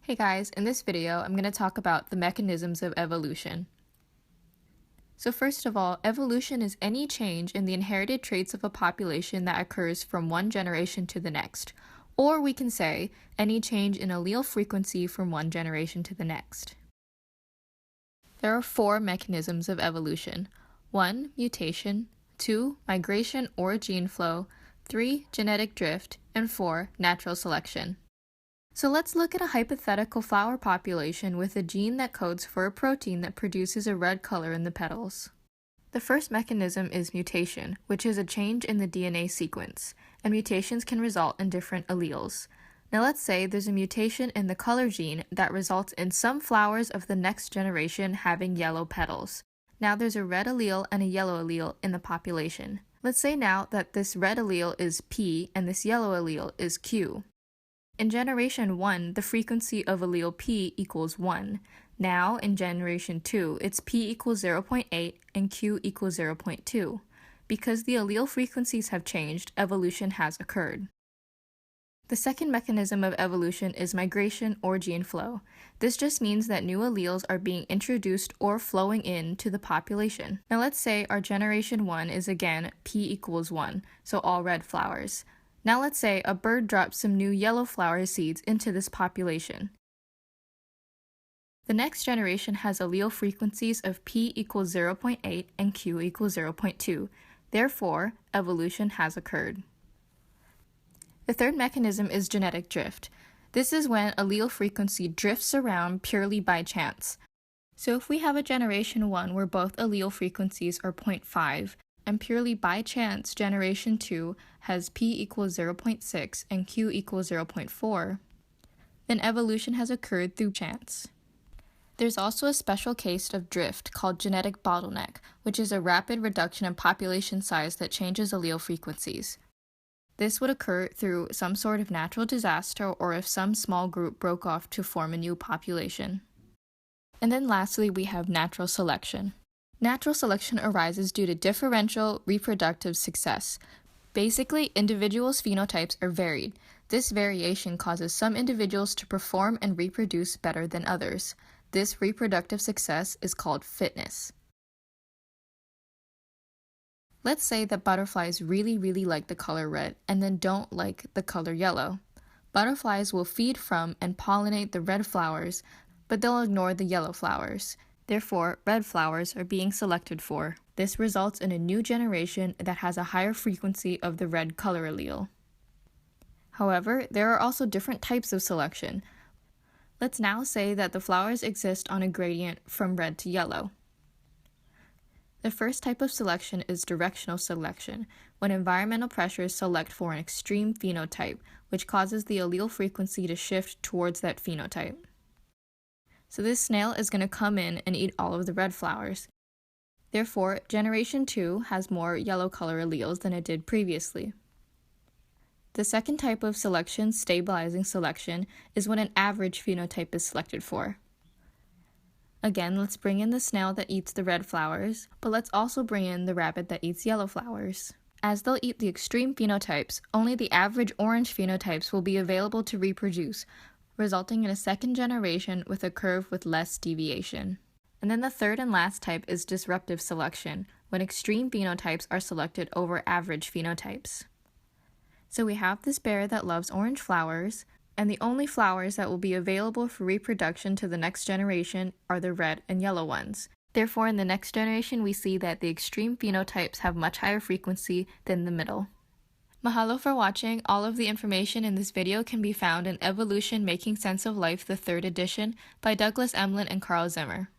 Hey guys, in this video, I'm going to talk about the mechanisms of evolution. So first of all, evolution is any change in the inherited traits of a population that occurs from one generation to the next. Or we can say, any change in allele frequency from one generation to the next. There are 4 mechanisms of evolution. 1. Mutation. 2. Migration or gene flow. 3. Genetic drift. And 4. Natural selection. So let's look at a hypothetical flower population with a gene that codes for a protein that produces a red color in the petals. The first mechanism is mutation, which is a change in the DNA sequence, and mutations can result in different alleles. Now let's say there's a mutation in the color gene that results in some flowers of the next generation having yellow petals. Now there's a red allele and a yellow allele in the population. Let's say now that this red allele is P and this yellow allele is Q. In generation 1, the frequency of allele P equals 1. Now, in generation 2, it's P equals 0.8 and Q equals 0.2. Because the allele frequencies have changed, evolution has occurred. The second mechanism of evolution is migration or gene flow. This just means that new alleles are being introduced or flowing into the population. Now let's say our generation 1 is again P equals 1, so all red flowers. Now let's say a bird drops some new yellow flower seeds into this population. The next generation has allele frequencies of P equals 0.8 and Q equals 0.2. Therefore, evolution has occurred. The third mechanism is genetic drift. This is when allele frequency drifts around purely by chance. So if we have a generation 1 where both allele frequencies are 0.5, and purely by chance generation 2 has P equals 0.6 and Q equals 0.4, then evolution has occurred through chance. There's also a special case of drift called genetic bottleneck, which is a rapid reduction in population size that changes allele frequencies. This would occur through some sort of natural disaster or if some small group broke off to form a new population. And then lastly, we have natural selection. Natural selection arises due to differential reproductive success. Basically, individuals' phenotypes are varied. This variation causes some individuals to perform and reproduce better than others. This reproductive success is called fitness. Let's say that butterflies really like the color red and then don't like the color yellow. Butterflies will feed from and pollinate the red flowers, but they'll ignore the yellow flowers. Therefore, red flowers are being selected for. This results in a new generation that has a higher frequency of the red color allele. However, there are also different types of selection. Let's now say that the flowers exist on a gradient from red to yellow. The first type of selection is directional selection, when environmental pressures select for an extreme phenotype, which causes the allele frequency to shift towards that phenotype. So this snail is going to come in and eat all of the red flowers. Therefore, generation 2 has more yellow color alleles than it did previously. The second type of selection, stabilizing selection, is when an average phenotype is selected for. Again, let's bring in the snail that eats the red flowers, but let's also bring in the rabbit that eats yellow flowers. As they'll eat the extreme phenotypes, only the average orange phenotypes will be available to reproduce, resulting in a second generation with a curve with less deviation. And then the third and last type is disruptive selection, when extreme phenotypes are selected over average phenotypes. So we have this bear that loves orange flowers, and the only flowers that will be available for reproduction to the next generation are the red and yellow ones. Therefore, in the next generation, we see that the extreme phenotypes have much higher frequency than the middle. Mahalo for watching. All of the information in this video can be found in Evolution Making Sense of Life, the 3rd edition by Douglas Emlin and Carl Zimmer.